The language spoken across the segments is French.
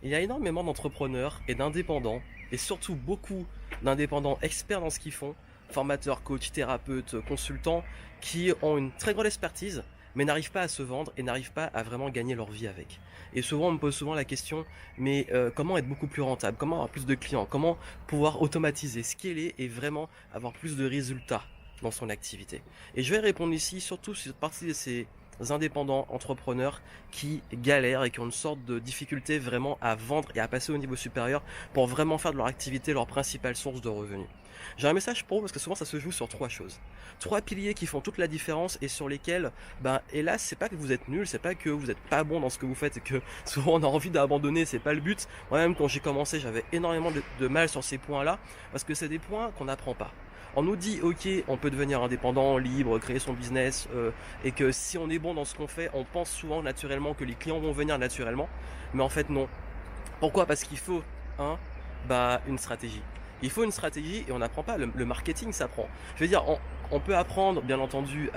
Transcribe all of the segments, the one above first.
Il y a énormément d'entrepreneurs et d'indépendants, et surtout beaucoup d'indépendants experts dans ce qu'ils font, formateurs, coachs, thérapeutes, consultants, qui ont une très grande expertise, mais n'arrivent pas à se vendre et n'arrivent pas à vraiment gagner leur vie avec. Et souvent, on me pose souvent la question, mais comment être beaucoup plus rentable? Comment avoir plus de clients? Comment pouvoir automatiser, scaler et vraiment avoir plus de résultats dans son activité? Et je vais répondre ici surtout sur partie de ces indépendants entrepreneurs qui galèrent et qui ont une sorte de difficulté vraiment à vendre et à passer au niveau supérieur pour vraiment faire de leur activité leur principale source de revenus. J'ai un message pour vous parce que souvent ça se joue sur trois choses. Trois piliers qui font toute la différence et sur lesquels, hélas, c'est pas que vous êtes nul, c'est pas que vous êtes pas bon dans ce que vous faites et que souvent on a envie d'abandonner, c'est pas le but. Moi-même, quand j'ai commencé, j'avais énormément de mal sur ces points-là parce que c'est des points qu'on n'apprend pas. On nous dit, ok, on peut devenir indépendant, libre, créer son business, et que si on est bon dans ce qu'on fait, on pense souvent naturellement que les clients vont venir naturellement, mais en fait non. Pourquoi? Parce qu'il faut, hein, une stratégie. Il faut une stratégie et on n'apprend pas. Le marketing s'apprend. Je veux dire, on peut apprendre, bien entendu,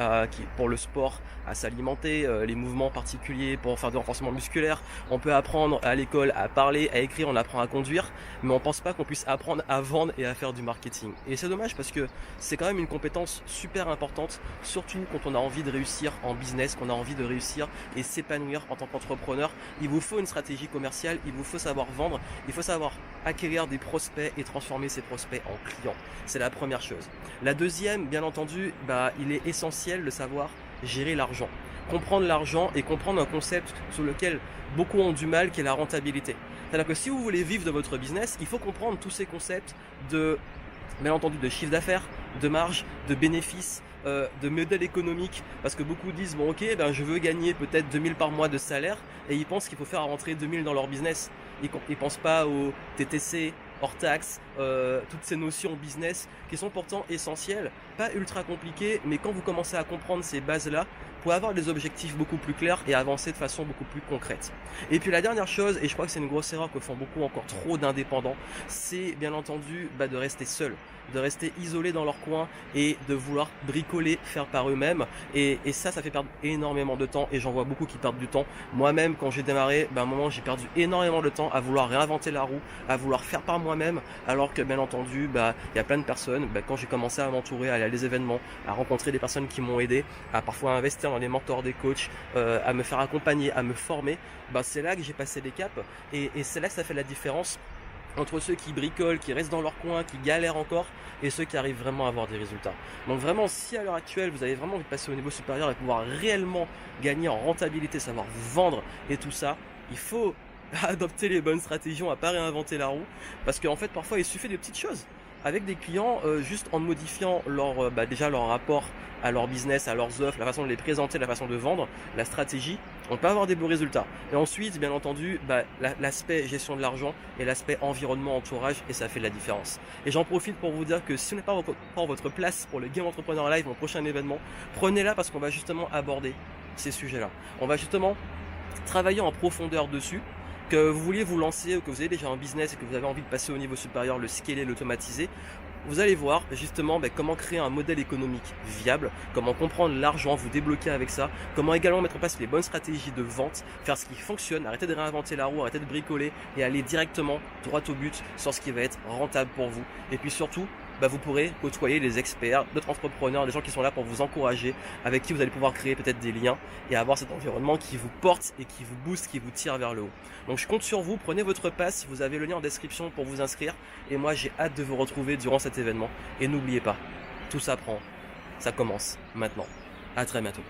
pour le sport, à s'alimenter, les mouvements particuliers pour faire du renforcement musculaire. On peut apprendre à l'école à parler, à écrire, on apprend à conduire, mais on pense pas qu'on puisse apprendre à vendre et à faire du marketing. Et c'est dommage parce que c'est quand même une compétence super importante, surtout quand on a envie de réussir en business, qu'on a envie de réussir et s'épanouir en tant qu'entrepreneur. Il vous faut une stratégie commerciale, il vous faut savoir vendre, il faut savoir acquérir des prospects et transformer ces prospects en clients. C'est la première chose. La deuxième, bien entendu, il est essentiel de savoir gérer l'argent. Comprendre l'argent et comprendre un concept sur lequel beaucoup ont du mal, qui est la rentabilité. C'est-à-dire que si vous voulez vivre de votre business, il faut comprendre tous ces concepts bien entendu, de chiffre d'affaires, de marge, de bénéfices, de modèle économique, parce que beaucoup disent bon ok, je veux gagner peut-être 2000 par mois de salaire et ils pensent qu'il faut faire rentrer 2000 dans leur business. Ils pensent pas au TTC, hors taxe, toutes ces notions business qui sont pourtant essentielles, pas ultra compliquées, mais quand vous commencez à comprendre ces bases-là, vous pouvez avoir des objectifs beaucoup plus clairs et avancer de façon beaucoup plus concrète. Et puis la dernière chose, et je crois que c'est une grosse erreur que font beaucoup encore trop d'indépendants, c'est bien entendu de rester seul, de rester isolé dans leur coin et de vouloir bricoler, faire par eux-mêmes. Et ça fait perdre énormément de temps et j'en vois beaucoup qui perdent du temps. Moi-même, quand j'ai démarré, à un moment, j'ai perdu énormément de temps à vouloir réinventer la roue, à vouloir faire par moi-même, alors que bien entendu, il y a plein de personnes, quand j'ai commencé à m'entourer, à aller à des événements, à rencontrer des personnes qui m'ont aidé, à parfois investir dans des mentors, des coachs, à me faire accompagner, à me former, c'est là que j'ai passé des caps et c'est là que ça fait la différence entre ceux qui bricolent, qui restent dans leur coin, qui galèrent encore, et ceux qui arrivent vraiment à avoir des résultats. Donc vraiment, si à l'heure actuelle, vous avez vraiment envie de passer au niveau supérieur et pouvoir réellement gagner en rentabilité, savoir vous vendre et tout ça, il faut adopter les bonnes stratégies, on va pas réinventer la roue, parce qu'en fait, parfois, il suffit de petites choses. Avec des clients, juste en modifiant déjà leur rapport à leur business, à leurs offres, la façon de les présenter, la façon de vendre, la stratégie, on peut avoir des beaux résultats. Et ensuite, bien entendu, l'aspect gestion de l'argent et l'aspect environnement, entourage, et ça fait la différence. Et j'en profite pour vous dire que si vous n'êtes pas encore votre place pour le Game Entrepreneur Live, mon prochain événement, prenez-la parce qu'on va justement aborder ces sujets-là. On va justement travailler en profondeur dessus. Que vous vouliez vous lancer ou que vous avez déjà un business et que vous avez envie de passer au niveau supérieur, le scaler, l'automatiser, vous allez voir justement comment créer un modèle économique viable, comment comprendre l'argent, vous débloquer avec ça, comment également mettre en place les bonnes stratégies de vente, faire ce qui fonctionne, arrêter de réinventer la roue, arrêter de bricoler et aller directement droit au but sur ce qui va être rentable pour vous. Et puis surtout, vous pourrez côtoyer des experts, d'autres entrepreneurs, des gens qui sont là pour vous encourager, avec qui vous allez pouvoir créer peut-être des liens et avoir cet environnement qui vous porte et qui vous booste, qui vous tire vers le haut. Donc je compte sur vous, prenez votre passe, vous avez le lien en description pour vous inscrire et moi j'ai hâte de vous retrouver durant cet événement. Et n'oubliez pas, tout s'apprend, ça commence maintenant. À très bientôt.